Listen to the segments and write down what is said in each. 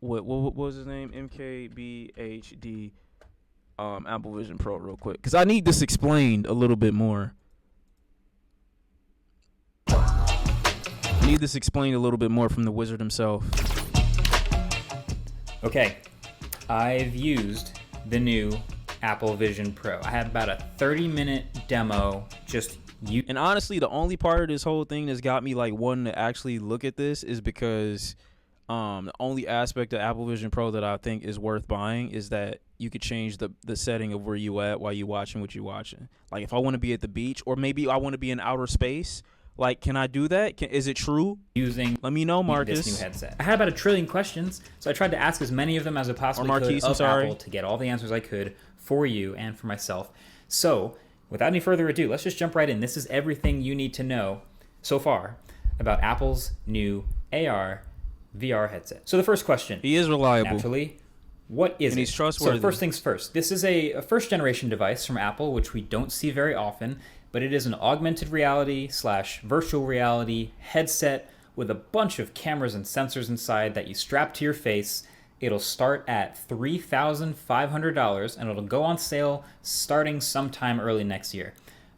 what was his name? MKBHD Apple Vision Pro real quick, because I need this explained a little bit more. I need this explained a little bit more from the wizard himself. Okay, I've used the new Apple Vision Pro. I had about a 30-minute demo just And honestly, the only part of this whole thing that's got me like wanting to actually look at this is because the only aspect of Apple Vision Pro that I think is worth buying is that you could change the setting of where you at while you watching what you watching. Like if I want to be at the beach, or maybe I want to be in outer space, like can I do that? Is it true? Let me know, Marques. This new headset. I had about 1 trillion questions, so I tried to ask as many of them as I possibly could of Apple to get all the answers I could for you and for myself. So without any further ado, let's just jump right in. This is everything you need to know so far about Apple's new AR VR headset. So the first question. He is reliable. Naturally, what is it? He's trustworthy. So first things first. This is a first-generation device from Apple, which we don't see very often, but it is an augmented reality / virtual reality headset with a bunch of cameras and sensors inside that you strap to your face. It'll start at $3,500, and it'll go on sale starting sometime early next year.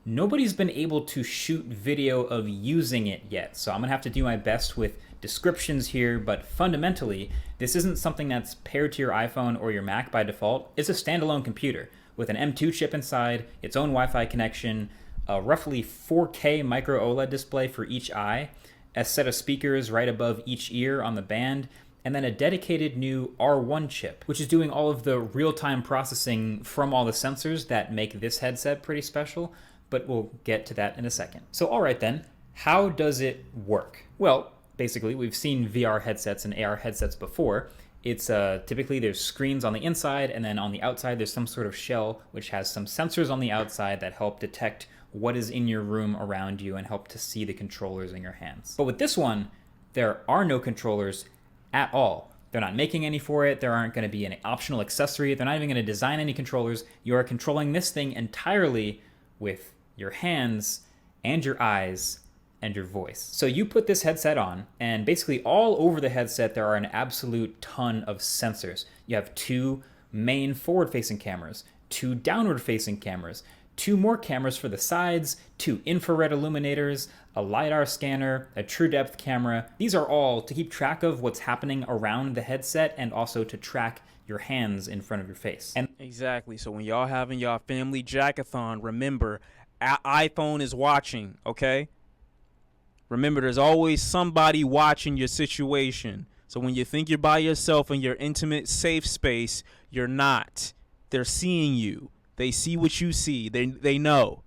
Nobody's been able to shoot video of using it yet, so I'm going to have to do my best with descriptions here, but fundamentally, this isn't something that's paired to your iPhone or your Mac by default. It's a standalone computer with an M2 chip inside, its own Wi-Fi connection, a roughly 4K micro OLED display for each eye, a set of speakers right above each ear on the band, and then a dedicated new R1 chip, which is doing all of the real-time processing from all the sensors that make this headset pretty special, but we'll get to that in a second. So all right then, how does it work? Well, basically, we've seen VR headsets and AR headsets before. It's typically there's screens on the inside, and then on the outside there's some sort of shell which has some sensors on the outside that help detect what is in your room around you and help to see the controllers in your hands. But with this one, there are no controllers at all. They're not making any for it. There aren't going to be an optional accessory. They're not even going to design any controllers. You are controlling this thing entirely with your hands and your eyes and your voice. So you put this headset on, and basically all over the headset there are an absolute ton of sensors. You have 2 main forward-facing cameras, 2 downward-facing cameras, 2 more cameras for the sides, 2 infrared illuminators, a LiDAR scanner, a true depth camera. These are all to keep track of what's happening around the headset and also to track your hands in front of your face. And exactly. So when y'all having y'all family jackathon, remember, iPhone is watching, okay? Remember, there's always somebody watching your situation. So when you think you're by yourself in your intimate, safe space, you're not. They're seeing you. They see what you see. They know.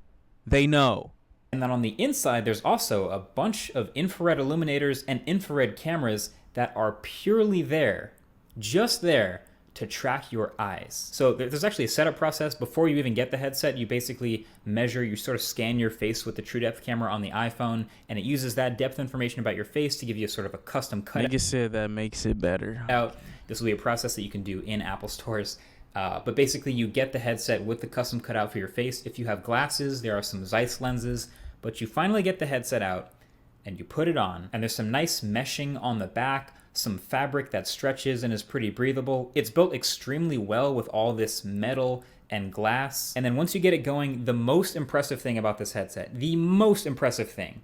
They know. And then on the inside, there's also a bunch of infrared illuminators and infrared cameras that are purely there, just there, to track your eyes. So there's actually a setup process. Before you even get the headset, you basically measure, you sort of scan your face with the true depth camera on the iPhone, and it uses that depth information about your face to give you a sort of a custom cut. Like I said, that makes it better. This will be a process that you can do in Apple stores. But basically, you get the headset with the custom cutout for your face. If you have glasses, there are some Zeiss lenses, but you finally get the headset out, and you put it on, and there's some nice meshing on the back, some fabric that stretches and is pretty breathable. It's built extremely well with all this metal and glass. And then once you get it going, the most impressive thing about this headset, the most impressive thing,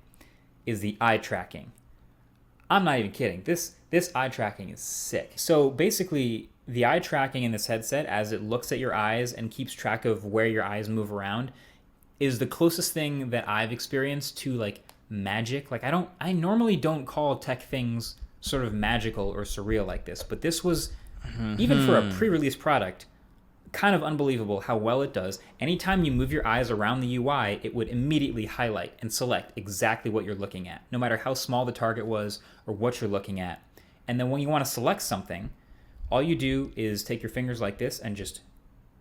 is the eye tracking. I'm not even kidding. This eye tracking is sick. So basically, the eye tracking in this headset, as it looks at your eyes and keeps track of where your eyes move around, is the closest thing that I've experienced to like magic. Like I normally don't call tech things sort of magical or surreal like this, but this was, even for a pre-release product, kind of unbelievable how well it does. Anytime you move your eyes around the UI, it would immediately highlight and select exactly what you're looking at, no matter how small the target was or what you're looking at. And then when you want to select something, all you do is take your fingers like this and just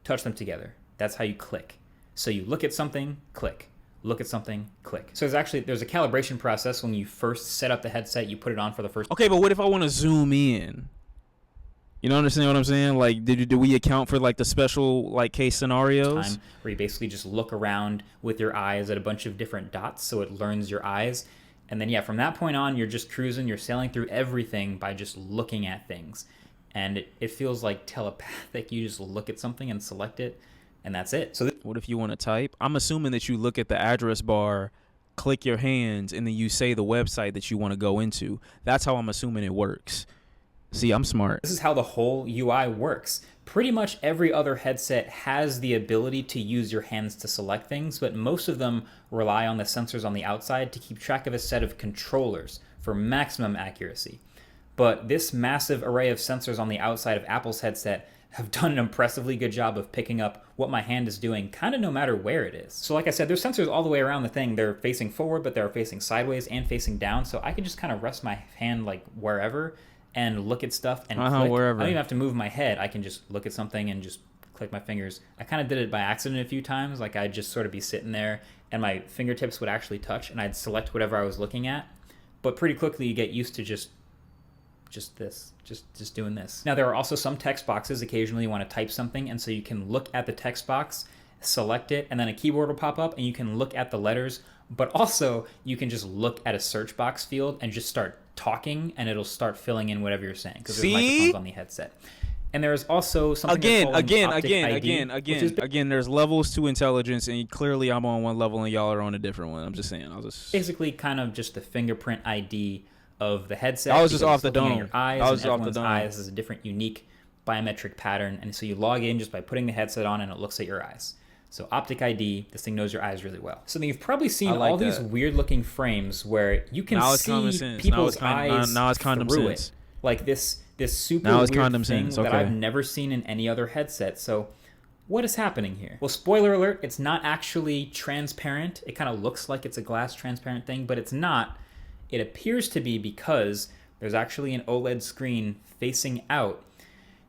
touch them together. That's how you click. So you look at something, click. Look at something, click. So there's a calibration process when you first set up the headset, you put it on for the first. Okay, but what if I want to zoom in? You don't understand what I'm saying? Like, did we account for like the special like case scenarios? Time where you basically just look around with your eyes at a bunch of different dots, so it learns your eyes. And then, yeah, from that point on, you're just cruising. You're sailing through everything by just looking at things. And it feels like telepathic. You just look at something and select it, and that's it. So what if you want to type? I'm assuming that you look at the address bar, click your hands, and then you say the website that you want to go into. That's how I'm assuming it works. See, I'm smart. This is how the whole UI works. Pretty much every other headset has the ability to use your hands to select things, but most of them rely on the sensors on the outside to keep track of a set of controllers for maximum accuracy. But this massive array of sensors on the outside of Apple's headset have done an impressively good job of picking up what my hand is doing, kind of no matter where it is. So like I said, there's sensors all the way around the thing. They're facing forward, but they're facing sideways and facing down, so I can just kind of rest my hand like wherever and look at stuff and click. Wherever. I don't even have to move my head. I can just look at something and just click my fingers. I kind of did it by accident a few times. Like I'd just sort of be sitting there and my fingertips would actually touch and I'd select whatever I was looking at. But pretty quickly you get used to just doing this. Now there are also some text boxes. Occasionally you want to type something, and so you can look at the text box, select it, and then a keyboard will pop up and you can look at the letters. But also you can just look at a search box field and just start talking, and it'll start filling in whatever you're saying because there's microphones on the headset. And there's also something again. There's levels to intelligence, and clearly I'm on one level and y'all are on a different one. I'm just saying. Basically kind of just the fingerprint ID of the headset. I was just off the dome. Your eyes, I was off the dome. Eyes is a different, unique biometric pattern, and so you log in just by putting the headset on, and it looks at your eyes. So optic ID, this thing knows your eyes really well. So then you've probably seen all these weird-looking frames where you can see people's eyes now it's condom through sense. it. Like this super weird thing sense. that I've never seen in any other headset. So what is happening here? Well, spoiler alert, it's not actually transparent. It kind of looks like it's a glass transparent thing, but it's not. It appears to be because there's actually an OLED screen facing out.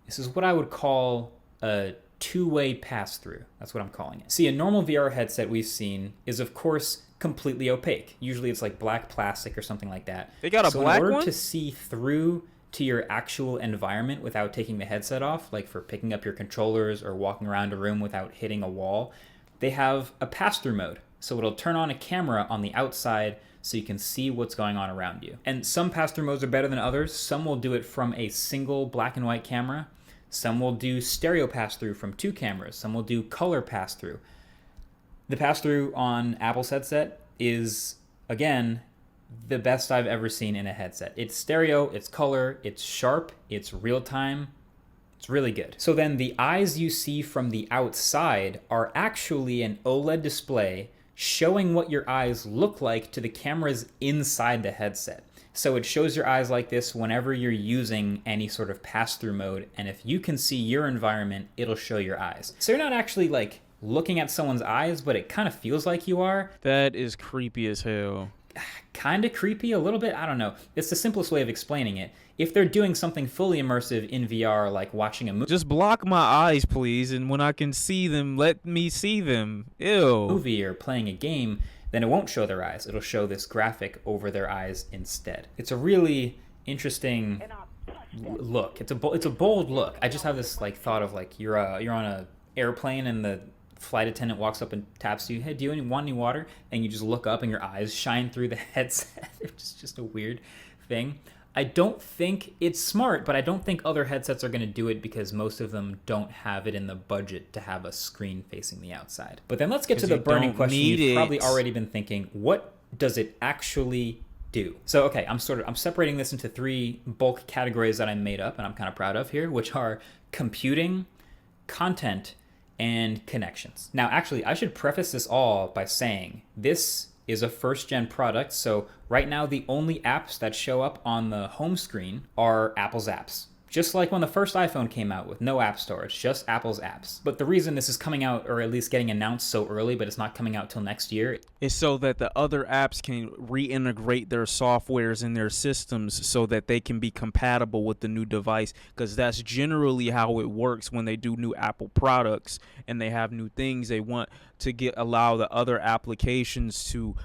This is what I would call a two-way pass-through. That's what I'm calling it. See, a normal VR headset we've seen is, of course, completely opaque. Usually it's like black plastic or something like that. They got a black one? So in order to see through to your actual environment without taking the headset off, like for picking up your controllers or walking around a room without hitting a wall, they have a pass-through mode. So it'll turn on a camera on the outside so you can see what's going on around you. And some pass-through modes are better than others. Some will do it from a single black and white camera. Some will do stereo pass-through from two cameras. Some will do color pass-through. The pass-through on Apple's headset is, again, the best I've ever seen in a headset. It's stereo, it's color, it's sharp, it's real-time. It's really good. So then the eyes you see from the outside are actually an OLED display showing what your eyes look like to the cameras inside the headset. So it shows your eyes like this whenever you're using any sort of pass-through mode, and if you can see your environment, it'll show your eyes. So you're not actually like looking at someone's eyes, but it kind of feels like you are. That is creepy as hell. Kind of creepy, a little bit, I don't know. It's the simplest way of explaining it. If they're doing something fully immersive in VR, like watching a movie. Just block my eyes, please, and when I can see them, let me see them. Ew. Movie or playing a game, then it won't show their eyes. It'll show this graphic over their eyes instead. It's a really interesting look. It's a bold look. I just have this like thought of like you're on a airplane and the flight attendant walks up and taps you. Hey, do you want any water? And you just look up and your eyes shine through the headset. It's just a weird thing. I don't think it's smart, but I don't think other headsets are going to do it because most of them don't have it in the budget to have a screen facing the outside. But then let's get to the burning question you've probably already been thinking. What does it actually do? So, okay, I'm separating this into three bulk categories that I made up and I'm kind of proud of here, which are computing, content, and connections. Now, actually, I should preface this all by saying this is a first-gen product, so right now the only apps that show up on the home screen are Apple's apps. Just like when the first iPhone came out with no app store, it's just Apple's apps. But the reason this is coming out, or at least getting announced so early, but it's not coming out till next year, is so that the other apps can reintegrate their softwares in their systems so that they can be compatible with the new device, because that's generally how it works when they do new Apple products and they have new things. They want to allow the other applications to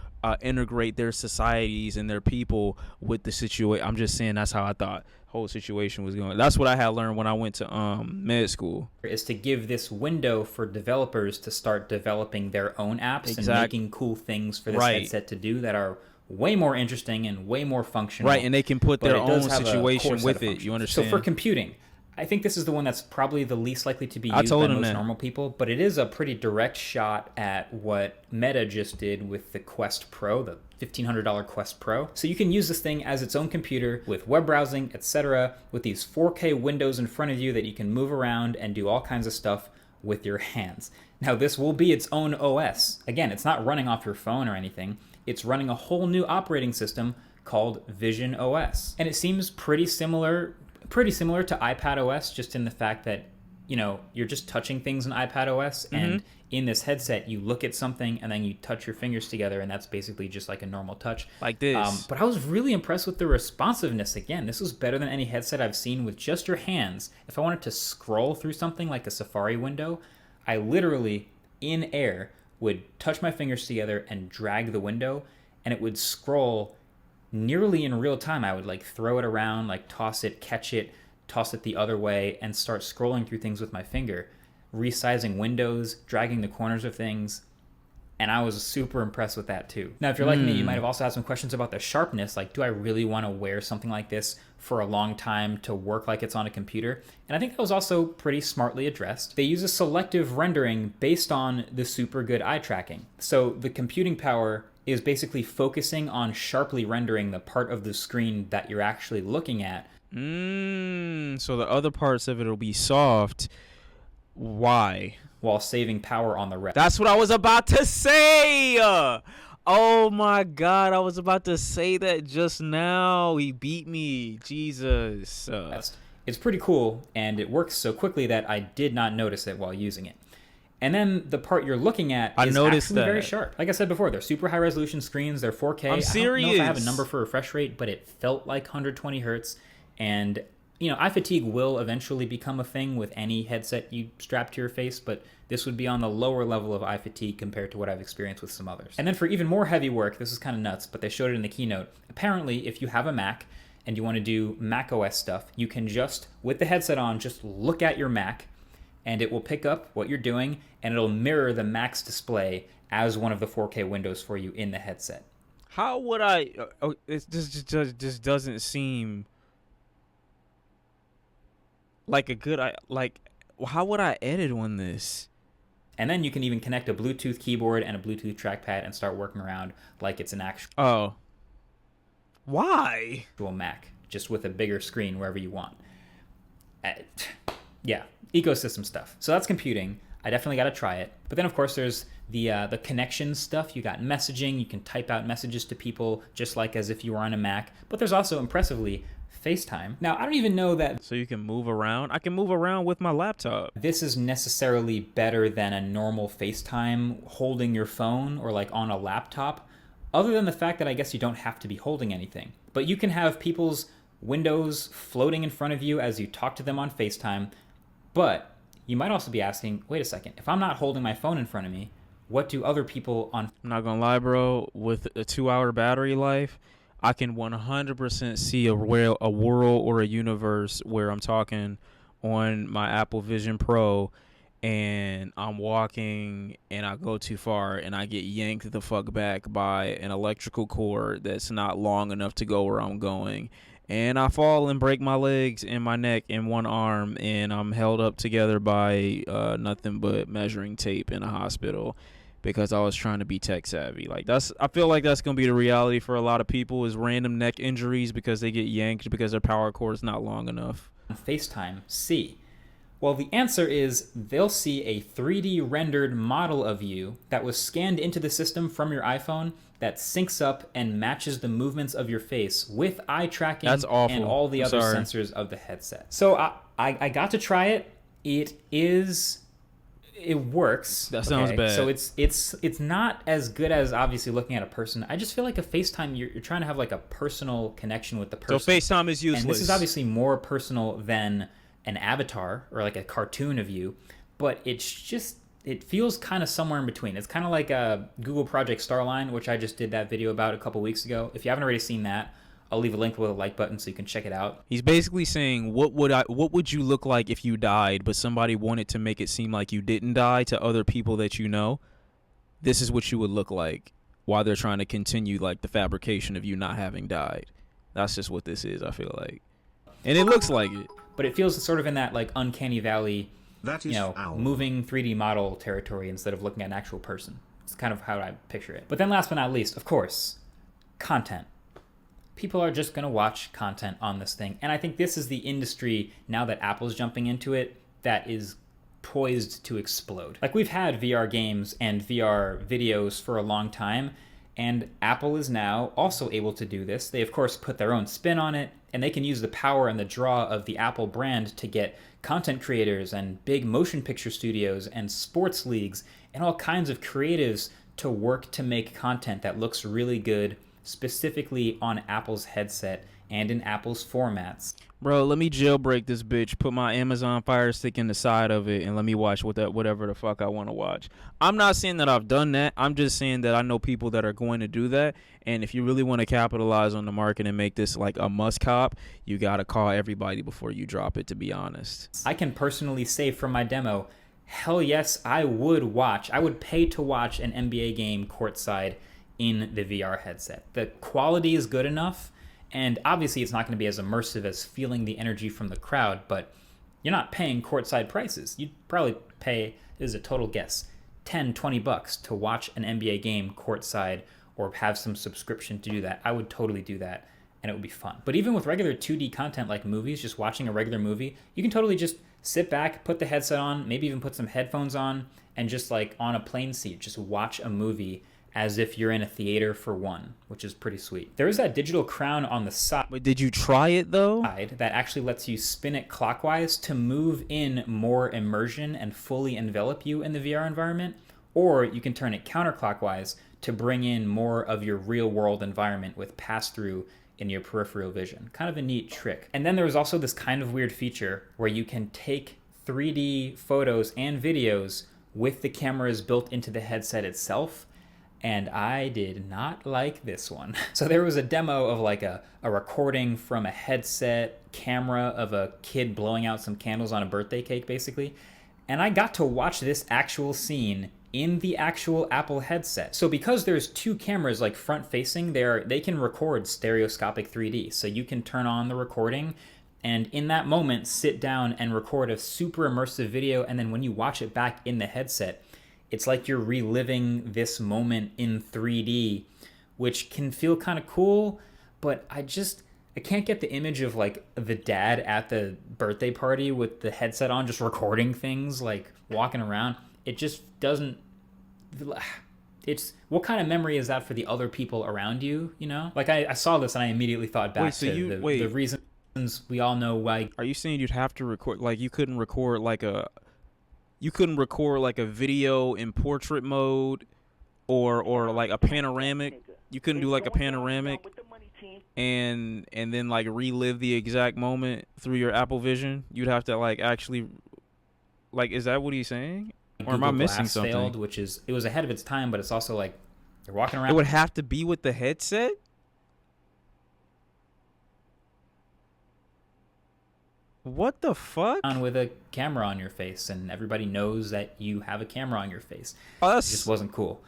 integrate their societies and their people with the situation. I'm just saying that's how I thought whole situation was going. That's what I had learned when I went to med school. Is to give this window for developers to start developing their own apps and making cool things for this headset to do that are way more interesting and way more functional. Right, and they can put their but it does own have a situation core set with of it. functions. You understand? So for computing, I think this is the one that's probably the least likely to be I used told by him most that. normal people, but it is a pretty direct shot at what Meta just did with the Quest Pro, the $1,500 Quest Pro. So you can use this thing as its own computer with web browsing, etc., with these 4K windows in front of you that you can move around and do all kinds of stuff with your hands. Now, this will be its own OS. Again, it's not running off your phone or anything. It's running a whole new operating system called Vision OS. And it seems pretty similar to iPad OS, just in the fact that, you know, you're just touching things in iPad OS, and in this headset, you look at something and then you touch your fingers together, and that's basically just like a normal touch. Like this. But I was really impressed with the responsiveness. Again, this was better than any headset I've seen with just your hands. If I wanted to scroll through something like a Safari window, I literally, in air, would touch my fingers together and drag the window, and it would scroll nearly in real time. I would like throw it around, like toss it, catch it, toss it the other way, and start scrolling through things with my finger, resizing windows, dragging the corners of things. And I was super impressed with that too. Now, if you're like me, you might have also had some questions about the sharpness. Like, do I really want to wear something like this for a long time to work like it's on a computer? And I think that was also pretty smartly addressed. They use a selective rendering based on the super good eye tracking. So the computing power is basically focusing on sharply rendering the part of the screen that you're actually looking at. So the other parts of it will be soft. Why? While saving power on the rest. That's what I was about to say. Oh my God, I was about to say that just now. He beat me. Jesus. It's pretty cool, and it works so quickly that I did not notice it while using it. And then the part you're looking at is actually very sharp. Like I said before, they're super high resolution screens. They're 4K. I'm serious. I don't know if I have a number for refresh rate, but it felt like 120 hertz. And, you know, eye fatigue will eventually become a thing with any headset you strap to your face, but this would be on the lower level of eye fatigue compared to what I've experienced with some others. And then for even more heavy work, this is kind of nuts, but they showed it in the keynote. Apparently, if you have a Mac and you want to do Mac OS stuff, you can just, with the headset on, just look at your Mac, and it will pick up what you're doing, and it'll mirror the Mac's display as one of the 4K windows for you in the headset. How would I... It just doesn't seem like a good... how would I edit on this? And then you can even connect a Bluetooth keyboard and a Bluetooth trackpad and start working around like it's an actual... Oh. Why? Mac, just with a bigger screen wherever you want. Yeah, ecosystem stuff. So that's computing. I definitely got to try it. But then, of course, there's the connection stuff. You got messaging. You can type out messages to people just like as if you were on a Mac. But there's also, impressively, FaceTime. Now, I don't even know that... So you can move around? I can move around with my laptop. This is necessarily better than a normal FaceTime holding your phone or like on a laptop, other than the fact that I guess you don't have to be holding anything. But you can have people's windows floating in front of you as you talk to them on FaceTime. But you might also be asking, wait a second, if I'm not holding my phone in front of me, what do other people on... I'm not gonna lie, bro. With a 2-hour battery life, I can 100% see a world or a universe where I'm talking on my Apple Vision Pro and I'm walking and I go too far and I get yanked the fuck back by an electrical cord that's not long enough to go where I'm going. And I fall and break my legs and my neck and one arm, and I'm held up together by nothing but measuring tape in a hospital because I was trying to be tech savvy. I feel like that's gonna be the reality for a lot of people, is random neck injuries because they get yanked because their power cord is not long enough. FaceTime see? Well, the answer is they'll see a 3D rendered model of you that was scanned into the system from your iPhone that syncs up and matches the movements of your face with eye tracking and all the other sensors of the headset. So I got to try it. It works. That sounds bad. So it's not as good as obviously looking at a person. I just feel like a FaceTime, you're trying to have like a personal connection with the person. So FaceTime is useless. And this is obviously more personal than an avatar or like a cartoon of you, but it feels kind of somewhere in between. It's kind of like a Google Project Starline, which I just did that video about a couple weeks ago. If you haven't already seen that, I'll leave a link with a like button so you can check it out. He's basically saying, what would you look like if you died, but somebody wanted to make it seem like you didn't die to other people that you know? This is what you would look like. while they're trying to continue like the fabrication of you not having died. That's just what this is, I feel like. And it looks like it. But it feels sort of in that like uncanny valley, That is owl. moving 3D model territory instead of looking at an actual person. It's kind of how I picture it. But then last but not least, of course, content. People are just going to watch content on this thing. And I think this is the industry, now that Apple's jumping into it, that is poised to explode. Like, we've had VR games and VR videos for a long time, and Apple is now also able to do this. They, of course, put their own spin on it, and they can use the power and the draw of the Apple brand to get content creators and big motion picture studios and sports leagues and all kinds of creatives to work to make content that looks really good, specifically on Apple's headset and in Apple's formats. Bro, let me jailbreak this bitch, put my Amazon Fire Stick in the side of it, and let me watch whatever the fuck I want to watch. I'm not saying that I've done that. I'm just saying that I know people that are going to do that. And if you really want to capitalize on the market and make this like a must cop, you got to call everybody before you drop it, to be honest. I can personally say from my demo, hell yes, I would pay to watch an NBA game courtside in the VR headset. The quality is good enough, and obviously it's not going to be as immersive as feeling the energy from the crowd, but you're not paying courtside prices. You'd probably pay, this is a total guess, $10-$20 to watch an NBA game courtside or have some subscription to do that. I would totally do that, and it would be fun. But even with regular 2D content like movies, just watching a regular movie, you can totally just sit back, put the headset on, maybe even put some headphones on, and just like on a plane seat, just watch a movie as if you're in a theater for one, which is pretty sweet. There is that digital crown on the side. But did you try it though? That actually lets you spin it clockwise to move in more immersion and fully envelop you in the VR environment, or you can turn it counterclockwise to bring in more of your real world environment with pass-through in your peripheral vision. Kind of a neat trick. And then there was also this kind of weird feature where you can take 3D photos and videos with the cameras built into the headset itself. And I did not like this one. So there was a demo of like a recording from a headset camera of a kid blowing out some candles on a birthday cake, basically. And I got to watch this actual scene in the actual Apple headset. So because there's two cameras like front facing, they can record stereoscopic 3D. So you can turn on the recording and in that moment sit down and record a super immersive video, and then when you watch it back in the headset, it's like you're reliving this moment in 3D, which can feel kind of cool, but I can't get the image of like the dad at the birthday party with the headset on just recording things, like walking around. It just doesn't, what kind of memory is that for the other people around you, you know? Like I saw this and I immediately thought back to the reasons we all know why. Are you saying you'd have to record, like you couldn't record like a video in portrait mode or like a panoramic? You couldn't do like a panoramic and then like relive the exact moment through your Apple Vision? You'd have to like actually, like, is that what he's saying? Or am I missing Glass something? failed, it was ahead of its time, but it's also like you're walking around. It would have to be with the headset? What the fuck? On with a camera on your face, and everybody knows that you have a camera on your face. Oh, it just wasn't cool.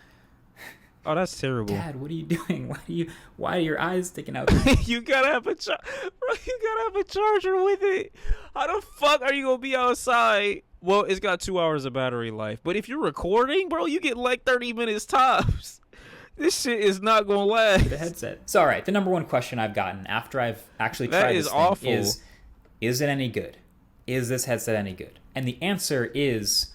Oh, that's terrible. Dad, what are you doing? Why are your eyes sticking out? You gotta have a charger with it. How the fuck are you gonna be outside? Well, it's got 2 hours of battery life, but if you're recording, bro, you get like 30 minutes tops. This shit is not gonna last. The headset. So, all right, the number one question I've gotten after I've actually tried this thing awful. is it any good? Is this headset any good? And the answer is,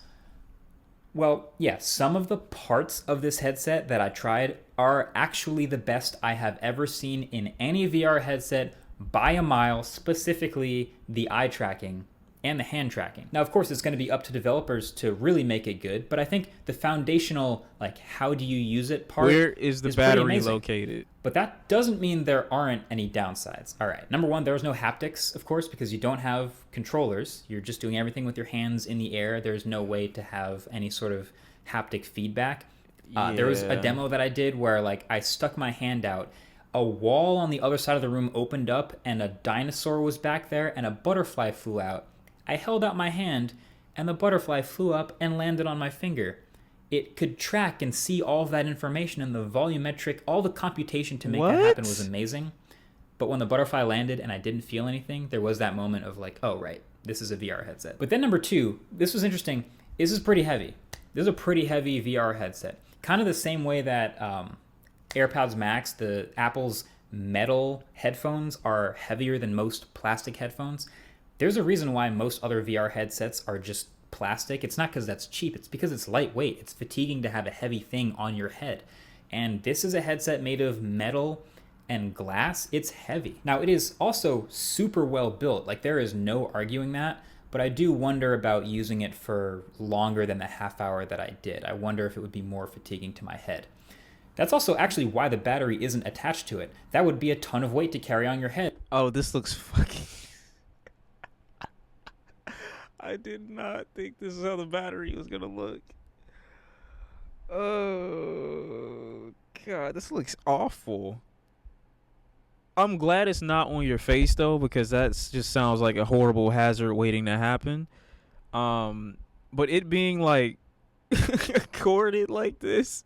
well, yeah, some of the parts of this headset that I tried are actually the best I have ever seen in any VR headset by a mile, specifically the eye tracking and the hand tracking. Now, of course, it's going to be up to developers to really make it good, but I think the foundational, like, how do you use it part Where is the battery located? But that doesn't mean there aren't any downsides. All right, number one, there's no haptics, of course, because you don't have controllers. You're just doing everything with your hands in the air. There's no way to have any sort of haptic feedback. There was a demo that I did where, like, I stuck my hand out. A wall on the other side of the room opened up, and a dinosaur was back there, and a butterfly flew out. I held out my hand, and the butterfly flew up and landed on my finger. it could track and see all of that information, and the volumetric, all the computation to make What? that happen was amazing. But when the butterfly landed and I didn't feel anything, there was that moment of like, oh, right, this is a VR headset. But then number 2, this was interesting. This is pretty heavy. This is a pretty heavy VR headset. Kind of the same way that AirPods Max, the Apple's metal headphones, are heavier than most plastic headphones. There's a reason why most other VR headsets are just plastic. It's not because that's cheap. It's because it's lightweight. It's fatiguing to have a heavy thing on your head. And this is a headset made of metal and glass. It's heavy. Now, it is also super well built. Like, there is no arguing that. But I do wonder about using it for longer than the half hour that I did. I wonder if it would be more fatiguing to my head. That's also actually why the battery isn't attached to it. That would be a ton of weight to carry on your head. Oh, this looks fucking... I did not think this is how the battery was gonna look. Oh, God, this looks awful. I'm glad it's not on your face, though, because that just sounds like a horrible hazard waiting to happen. But it being, like, corded like this,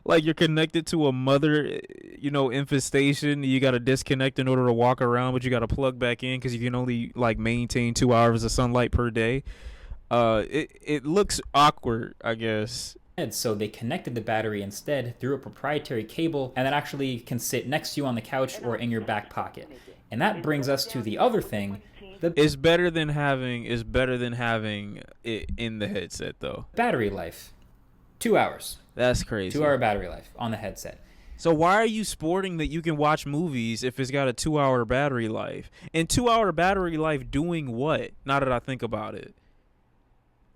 like you're connected to a mother, infestation. You got to disconnect in order to walk around, but you got to plug back in because you can only, like, maintain 2 hours of sunlight per day. It looks awkward, I guess. So they connected the battery instead through a proprietary cable, and that actually can sit next to you on the couch or in your back pocket. And that brings us to the other thing. It's better than having it in the headset, though. Battery life. 2 hours. That's crazy. 2 hour battery life on the headset. So why are you sporting that you can watch movies if it's got a 2 hour battery life? And 2 hour battery life doing what? Now that I think about it.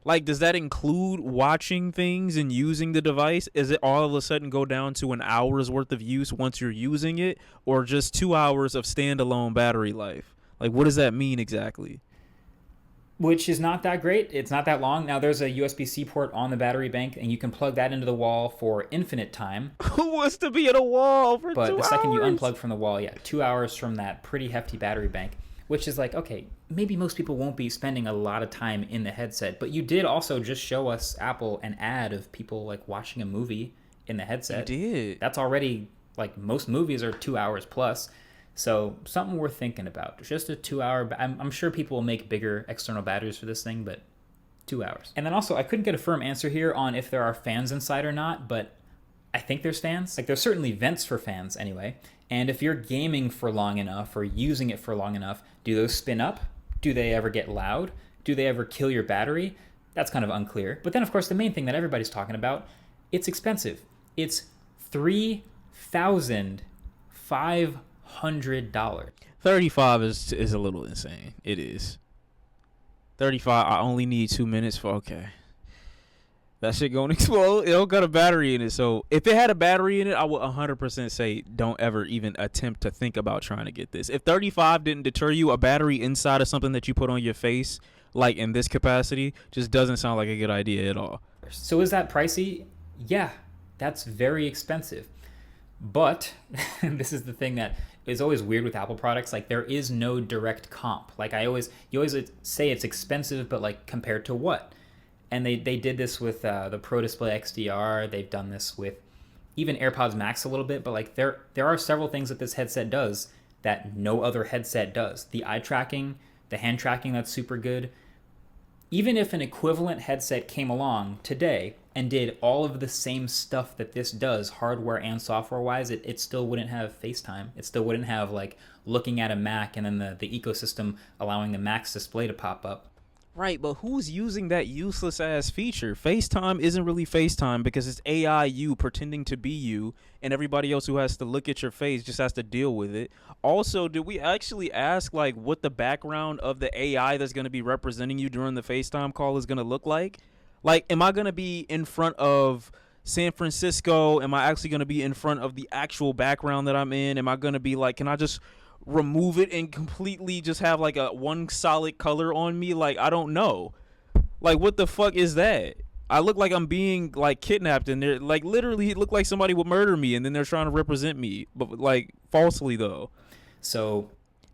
Like, does that include watching things and using the device? Is it all of a sudden go down to an hour's worth of use once you're using it? Or just 2 hours of standalone battery life? Like, what does that mean exactly? Which is not that great. It's not that long. Now, there's a USB-C port on the battery bank, and you can plug that into the wall for infinite time. Who wants to be at a wall for 2 hours? But the second you unplug from the wall, 2 hours from that pretty hefty battery bank, which is like, okay, maybe most people won't be spending a lot of time in the headset, but you did also just show us, Apple, an ad of people, like, watching a movie in the headset. You did. That's already, like, most movies are 2 hours plus. So something worth thinking about. Just a 2 hour, I'm sure people will make bigger external batteries for this thing, but 2 hours. And then also, I couldn't get a firm answer here on if there are fans inside or not, but I think there's fans. Like, there's certainly vents for fans anyway. And if you're gaming for long enough or using it for long enough, do those spin up? Do they ever get loud? Do they ever kill your battery? That's kind of unclear. But then, of course, the main thing that everybody's talking about, it's expensive. It's $3,500. $35 is a little insane. It is. 35. I only need 2 minutes for. Okay. That shit gonna explode. It don't got a battery in it. So if it had a battery in it, I would 100% say don't ever even attempt to think about trying to get this. If 35 didn't deter you, a battery inside of something that you put on your face, like in this capacity, just doesn't sound like a good idea at all. So is that pricey? Yeah, that's very expensive. But this is the thing that is always weird with Apple products. Like, there is no direct comp. Like, you always say it's expensive, but, like, compared to what? And they did this with the Pro Display XDR. They've done this with even AirPods Max a little bit. But, like, there are several things that this headset does that no other headset does. The eye tracking, the hand tracking, that's super good. Even if an equivalent headset came along today and did all of the same stuff that this does, hardware and software-wise, it still wouldn't have FaceTime. It still wouldn't have, like, looking at a Mac and then the ecosystem allowing the Mac's display to pop up. Right, but who's using that useless ass feature? FaceTime isn't really FaceTime because it's AI you pretending to be you, and everybody else who has to look at your face just has to deal with it. Also, did we actually ask, like, what the background of the AI that's going to be representing you during the FaceTime call is going to look like? Like, am I going to be in front of San Francisco? Am I actually going to be in front of the actual background that I'm in? Am I going to be like, can I just remove it and completely just have like a one solid color on me? Like, I don't know. Like, what the fuck is that? I look like I'm being, like, kidnapped, and they're like, literally it looked like somebody would murder me, and then they're trying to represent me, but, like, falsely though. So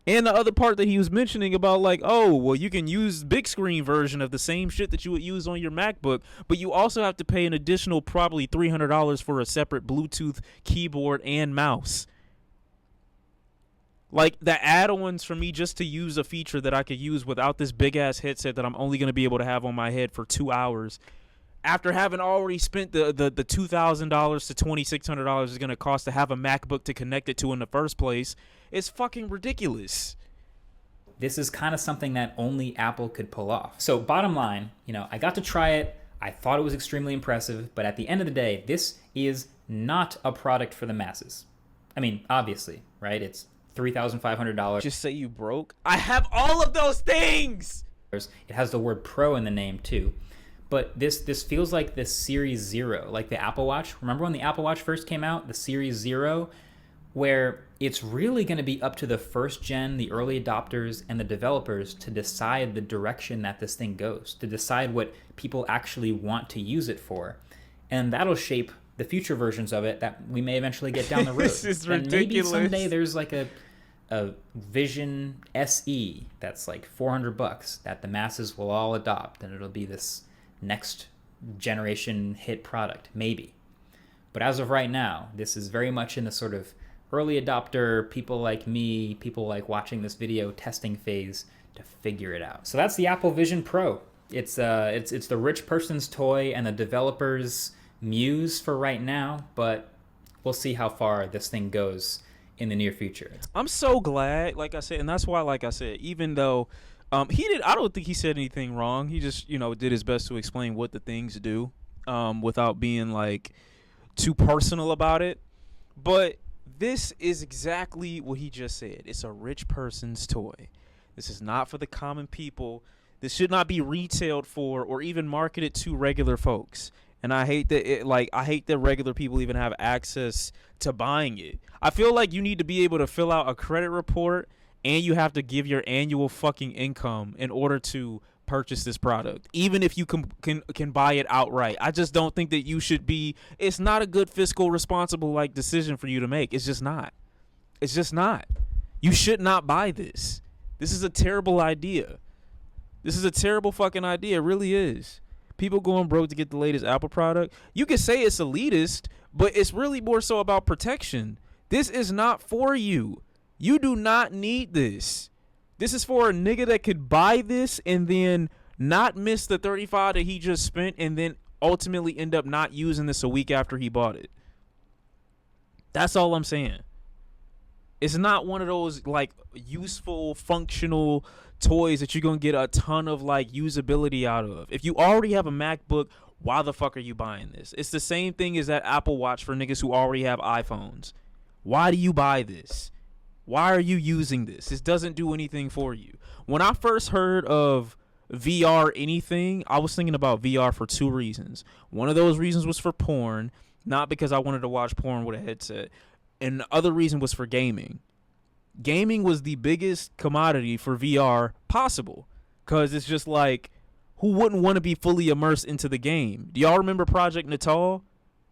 And the other part that he was mentioning about like, oh, well, you can use big screen version of the same shit that you would use on your MacBook, but you also have to pay an additional probably $300 for a separate Bluetooth keyboard and mouse. Like, the add-ons for me just to use a feature that I could use without this big-ass headset that I'm only going to be able to have on my head for 2 hours, after having already spent the $2,000 to $2,600 is going to cost to have a MacBook to connect it to in the first place, is fucking ridiculous. This is kind of something that only Apple could pull off. So bottom line, I got to try it. I thought it was extremely impressive, but at the end of the day, this is not a product for the masses. I mean, obviously, right? It's $3,500. Just say you broke. I have all of those things. It has the word Pro in the name too. But this feels like the Series Zero, like the Apple Watch. Remember when the Apple Watch first came out, the Series Zero, where it's really going to be up to the first gen, the early adopters, and the developers to decide the direction that this thing goes, to decide what people actually want to use it for. And that'll shape the future versions of it that we may eventually get down the road. This is ridiculous. And maybe someday there's like a Vision SE that's like $400 that the masses will all adopt, and it'll be this next generation hit product, maybe. But as of right now, this is very much in the sort of early adopter, people like me, people like watching this video testing phase to figure it out. So that's the Apple Vision Pro. It's the rich person's toy and the developer's muse for right now, but we'll see how far this thing goes in the near future. I'm so glad, like I said, and that's why, like I said, even though I don't think he said anything wrong. He just, did his best to explain what the things do, without being like too personal about it. But this is exactly what he just said. It's a rich person's toy. This is not for the common people. This should not be retailed for or even marketed to regular folks. And I hate that regular people even have access to buying it. I feel like you need to be able to fill out a credit report, and you have to give your annual fucking income in order to purchase this product, even if you can buy it outright. I just don't think that you should be. It's not a good fiscal responsible decision for you to make. It's just not. It's just not. You should not buy this. This is a terrible idea. This is a terrible fucking idea. It really is. People going broke to get the latest Apple product. You can say it's elitist, but it's really more so about protection. This is not for you. You do not need this. This is for a nigga that could buy this and then not miss the $35 that he just spent and then ultimately end up not using this a week after he bought it. That's all I'm saying. It's not one of those useful, functional toys that you're going to get a ton of usability out of. If you already have a MacBook, why the fuck are you buying this? It's the same thing as that Apple Watch for niggas who already have iPhones. Why do you buy this? Why are you using this? This doesn't do anything for you. When I first heard of VR anything, I was thinking about VR for two reasons. One of those reasons was for porn, not because I wanted to watch porn with a headset. And the other reason was for gaming. Gaming was the biggest commodity for VR possible, because it's just who wouldn't want to be fully immersed into the game? Do y'all remember Project Natal?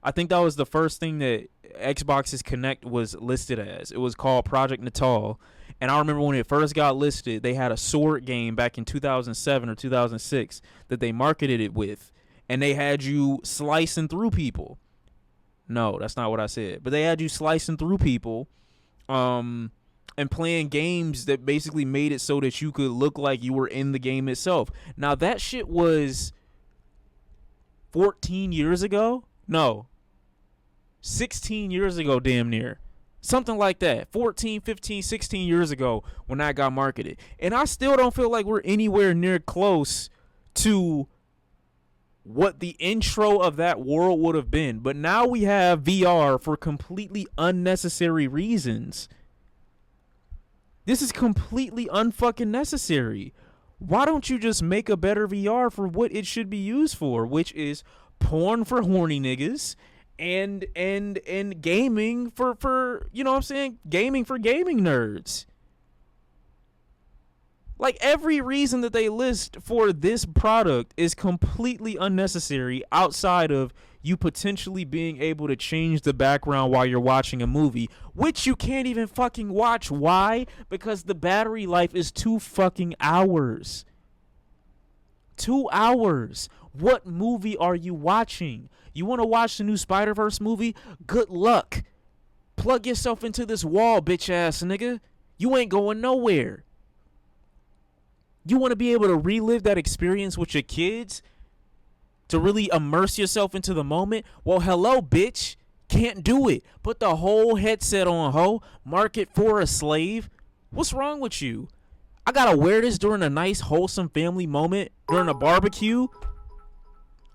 I think that was the first thing that Xbox's Kinect was listed as. It was called Project Natal. And I remember when it first got listed, they had a sword game back in 2007 or 2006 that they marketed it with. And they had you slicing through people. No, that's not what I said. But they had you slicing through people and playing games that basically made it so that you could look like you were in the game itself. Now, that shit was 14 years ago? No. 16 years ago, damn near. Something like that. 14, 15, 16 years ago when that got marketed. And I still don't feel like we're anywhere near close to what the intro of that world would have been. But now we have VR for completely unnecessary reasons. This is completely unfucking necessary. Why don't you just make a better VR for what it should be used for, which is porn for horny niggas and gaming for you know what I'm saying? Gaming for gaming nerds. Every reason that they list for this product is completely unnecessary outside of you potentially being able to change the background while you're watching a movie, which you can't even fucking watch. Why? Because the battery life is 2 fucking hours. 2 hours. What movie are you watching? You want to watch the new Spider-Verse movie? Good luck. Plug yourself into this wall, bitch ass nigga. You ain't going nowhere. You want to be able to relive that experience with your kids? To really immerse yourself into the moment? Well, hello, bitch. Can't do it. Put the whole headset on, ho. Market for a slave. What's wrong with you? I gotta wear this during a nice, wholesome family moment during a barbecue?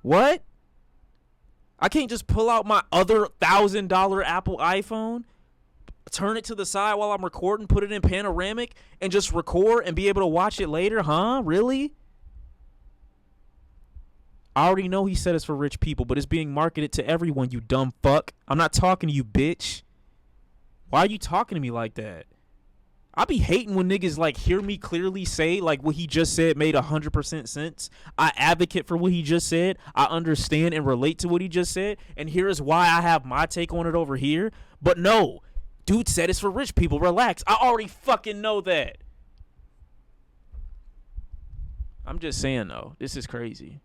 What? I can't just pull out my other $1,000 Apple iPhone, turn it to the side while I'm recording, put it in panoramic, and just record and be able to watch it later? Huh? Really? I already know he said it's for rich people, but it's being marketed to everyone, you dumb fuck. I'm not talking to you, bitch. Why are you talking to me like that? I be hating when niggas like hear me clearly say like what he just said made 100% sense. I advocate for what he just said. I understand and relate to what he just said. And here is why I have my take on it over here. But no, dude said it's for rich people. Relax. I already fucking know that. I'm just saying though, this is crazy.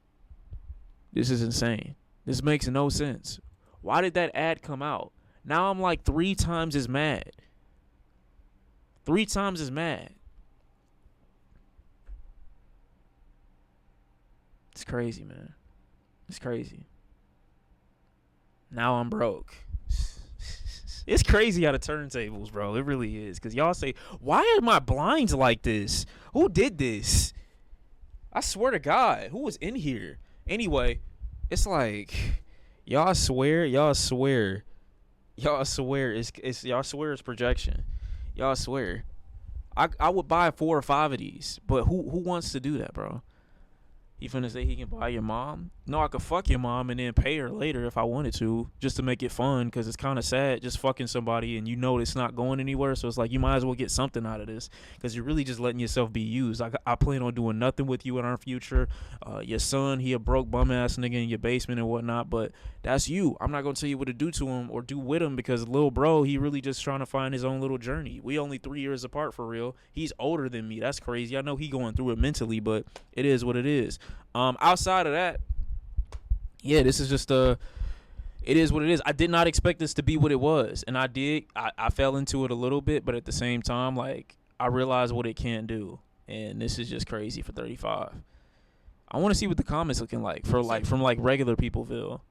This is insane. This makes no sense. Why did that ad come out? Now I'm like 3 times as mad. 3 times as mad. It's crazy, man. It's crazy. Now I'm broke. It's crazy how the turntables, bro. It really is. Because y'all say, why are my blinds like this? Who did this? I swear to God, who was in here? Anyway, it's like y'all swear it's projection. Y'all swear. I would buy 4 or 5 of these, but who wants to do that, bro? He finna say he can buy your mom? No, I could fuck your mom and then pay her later if I wanted to, just to make it fun, because it's kind of sad just fucking somebody and you know it's not going anywhere. So it's like you might as well get something out of this, because you're really just letting yourself be used. I plan on doing nothing with you in our future. Your son, he a broke bum ass nigga in your basement and whatnot, but that's you. I'm not gonna tell you what to do to him or do with him, because little bro, he really just trying to find his own little journey. We only 3 years apart for real. He's older than me. That's crazy. I know he going through it mentally, but it is what it is. Outside of that, yeah, this is just it is what it is. I did not expect this to be what it was, and I fell into it a little bit, but at the same time, like, I realized what it can do, and this is just crazy for 35. I want to see what the comments looking like for like from like regular peopleville.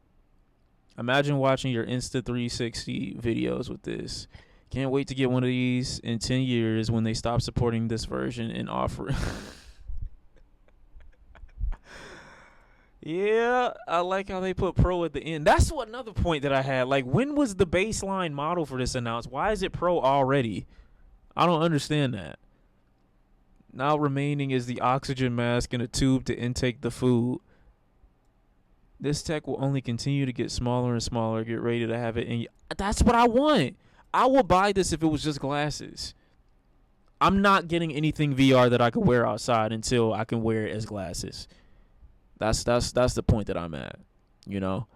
Imagine watching your Insta 360 videos with this. Can't wait to get one of these in 10 years when they stop supporting this version and offer. Yeah, I like how they put Pro at the end. That's what another point that I had. Like, when was the baseline model for this announced? Why is it Pro already? I don't understand that. Now remaining is the oxygen mask and a tube to intake the food. This tech will only continue to get smaller and smaller. Get ready to have it in. That's what I want. I will buy this if it was just glasses. I'm not getting anything VR that I could wear outside until I can wear it as glasses. That's the point that I'm at, you know.